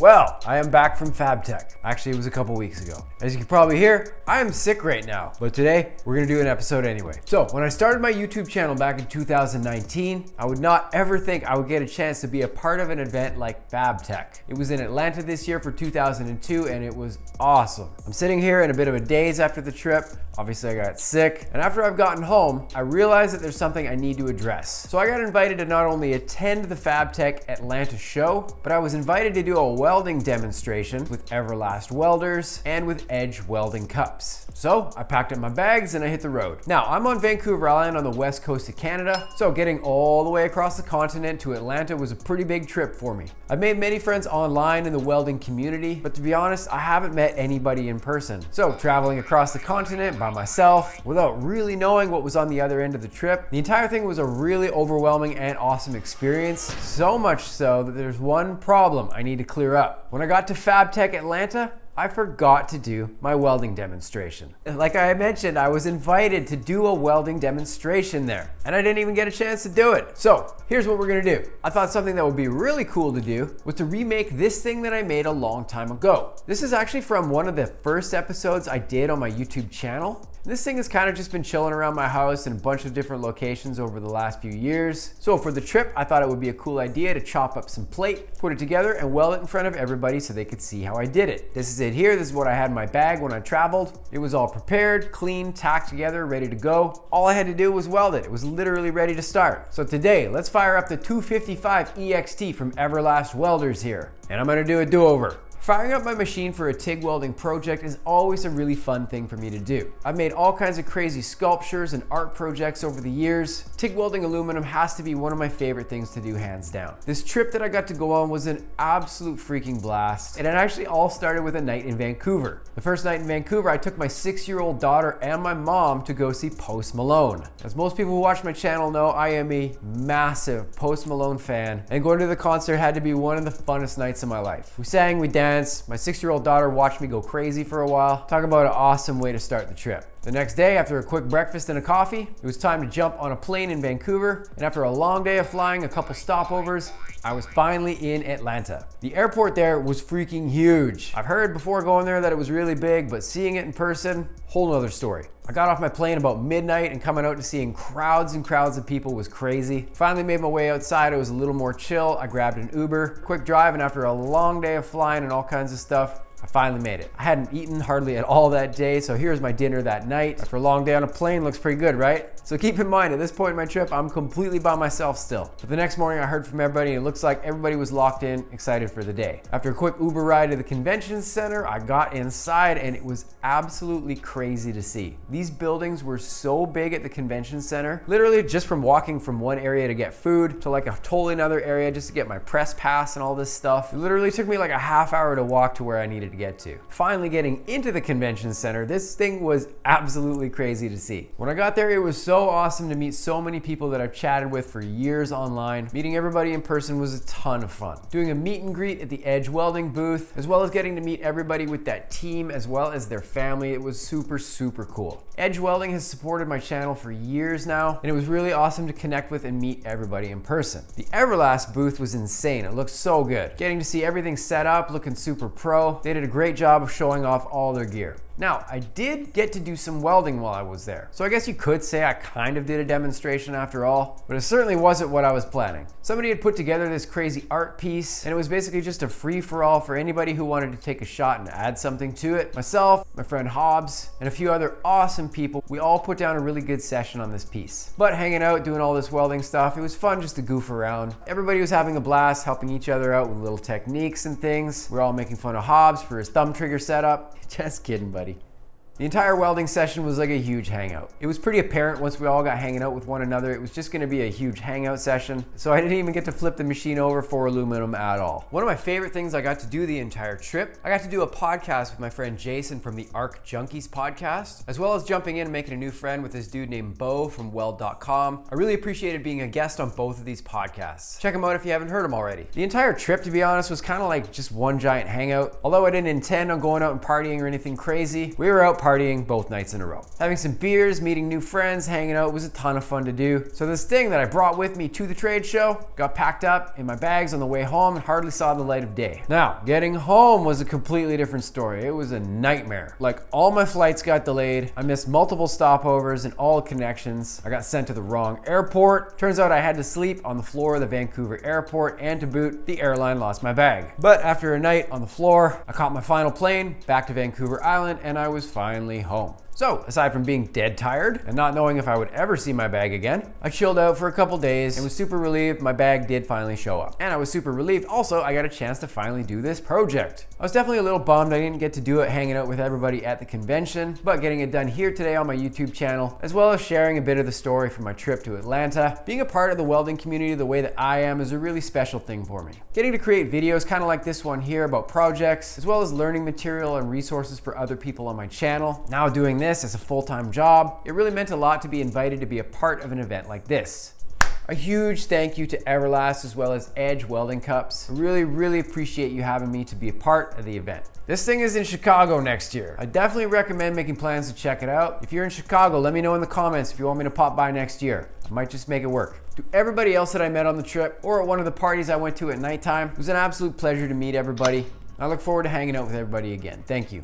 Well, I am back from FabTech. Actually, it was a couple weeks ago. As you can probably hear, I am sick right now, but today we're gonna do an episode anyway. So when I started my YouTube channel back in 2019, I would not ever think I would get a chance to be a part of an event like FabTech. It was in Atlanta this year for 2002 and it was awesome. I'm sitting here in a bit of a daze after the trip. Obviously I got sick, and after I've gotten home, I realized that there's something I need to address. So I got invited to not only attend the FabTech Atlanta show, but I was invited to do a welding demonstration with Everlast Welders and with Heatwave Welding Cups. So I packed up my bags and I hit the road. Now I'm on Vancouver Island on the west coast of Canada, so getting all the way across the continent to Atlanta was a pretty big trip for me. I've made many friends online in the welding community, but to be honest, I haven't met anybody in person. So traveling across the continent by myself without really knowing what was on the other end of the trip, the entire thing was a really overwhelming and awesome experience. So much so that there's one problem I need to clear up. When I got to FabTech Atlanta, I forgot to do my welding demonstration. Like I mentioned, I was invited to do a welding demonstration there, and I didn't even get a chance to do it. So here's what we're gonna do. I thought something that would be really cool to do was to remake this thing that I made a long time ago. This is actually from one of the first episodes I did on my YouTube channel. This thing has kind of just been chilling around my house in a bunch of different locations over the last few years. So for the trip, I thought it would be a cool idea to chop up some plate, put it together, and weld it in front of everybody so they could see how I did it. This is it here. This is what I had in my bag when I traveled. It was all prepared, clean, tacked together, ready to go. All I had to do was weld it. It was literally ready to start. So today, let's fire up the 255 EXT from Everlast Welders here. And I'm gonna do a do-over. Firing up my machine for a TIG welding project is always a really fun thing for me to do. I've made all kinds of crazy sculptures and art projects over the years. TIG welding aluminum has to be one of my favorite things to do, hands down. This trip that I got to go on was an absolute freaking blast, and it actually all started with a night in Vancouver. The first night in Vancouver, I took my 6-year-old daughter and my mom to go see Post Malone. As most people who watch my channel know, I am a massive Post Malone fan, and going to the concert had to be one of the funnest nights of my life. We sang, we danced. My 6-year-old daughter watched me go crazy for a while. Talk about an awesome way to start the trip. The next day, after a quick breakfast and a coffee, it was time to jump on a plane in Vancouver, and after a long day of flying, a couple stopovers, I was finally in Atlanta. The airport there was freaking huge. I've heard before going there that it was really big, but seeing it in person, whole nother story. I got off my plane about midnight, and coming out to seeing crowds and crowds of people was crazy. Finally made my way outside. It was a little more chill. I grabbed an Uber, quick drive, and after a long day of flying and all kinds of stuff, I finally made it. I hadn't eaten hardly at all that day, so here's my dinner that night. After a long day on a plane, looks pretty good, right? So keep in mind, at this point in my trip, I'm completely by myself still. But the next morning I heard from everybody, and it looks like everybody was locked in, excited for the day. After a quick Uber ride to the convention center, I got inside, and it was absolutely crazy to see. These buildings were so big at the convention center, literally just from walking from one area to get food to like a totally another area just to get my press pass and all this stuff. It literally took me like a half hour to walk to where I needed to get to. Finally getting into the convention center, this thing was absolutely crazy to see. When I got there, it was so awesome to meet so many people that I've chatted with for years online. Meeting everybody in person was a ton of fun. Doing a meet and greet at the Heatwave Welding booth, as well as getting to meet everybody with that team as well as their family, it was super, super cool. Heatwave Welding has supported my channel for years now, and it was really awesome to connect with and meet everybody in person. The Everlast booth was insane. It looked so good. Getting to see everything set up, looking super pro. They did a great job of showing off all their gear. Now, I did get to do some welding while I was there. So I guess you could say I kind of did a demonstration after all, but it certainly wasn't what I was planning. Somebody had put together this crazy art piece, and it was basically just a free-for-all for anybody who wanted to take a shot and add something to it. Myself, my friend Hobbs, and a few other awesome people, we all put down a really good session on this piece. But hanging out, doing all this welding stuff, it was fun just to goof around. Everybody was having a blast, helping each other out with little techniques and things. We're all making fun of Hobbs for his thumb trigger setup. Just kidding, buddy. The entire welding session was like a huge hangout. It was pretty apparent once we all got hanging out with one another, it was just gonna be a huge hangout session. So I didn't even get to flip the machine over for aluminum at all. One of my favorite things I got to do the entire trip, I got to do a podcast with my friend Jason from the Arc Junkies podcast, as well as jumping in and making a new friend with this dude named Bo from weld.com. I really appreciated being a guest on both of these podcasts. Check them out if you haven't heard them already. The entire trip, to be honest, was kind of like just one giant hangout. Although I didn't intend on going out and partying or anything crazy, we were out partying partying both nights in a row. Having some beers, meeting new friends, hanging out was a ton of fun to do. So this thing that I brought with me to the trade show got packed up in my bags on the way home and hardly saw the light of day. Now, getting home was a completely different story. It was a nightmare. Like, all my flights got delayed. I missed multiple stopovers and all connections. I got sent to the wrong airport. Turns out I had to sleep on the floor of the Vancouver airport, and to boot, the airline lost my bag. But after a night on the floor, I caught my final plane back to Vancouver Island, and I was finally home. So, aside from being dead tired and not knowing if I would ever see my bag again, I chilled out for a couple days and was super relieved my bag did finally show up. And I was super relieved also I got a chance to finally do this project. I was definitely a little bummed I didn't get to do it hanging out with everybody at the convention, but getting it done here today on my YouTube channel, as well as sharing a bit of the story from my trip to Atlanta, being a part of the welding community the way that I am is a really special thing for me. Getting to create videos kind of like this one here about projects, as well as learning material and resources for other people on my channel. Now doing this as a full-time job, it really meant a lot to be invited to be a part of an event like this. A huge thank you to Everlast as well as Edge Welding Cups. I really appreciate you having me to be a part of the event. This thing is in Chicago next year. I definitely recommend making plans to check it out. If you're in Chicago, let me know in the comments if you want me to pop by next year. I might just make it work. To everybody else that I met on the trip or at one of the parties I went to at nighttime, it was an absolute pleasure to meet everybody. I look forward to hanging out with everybody again. Thank you.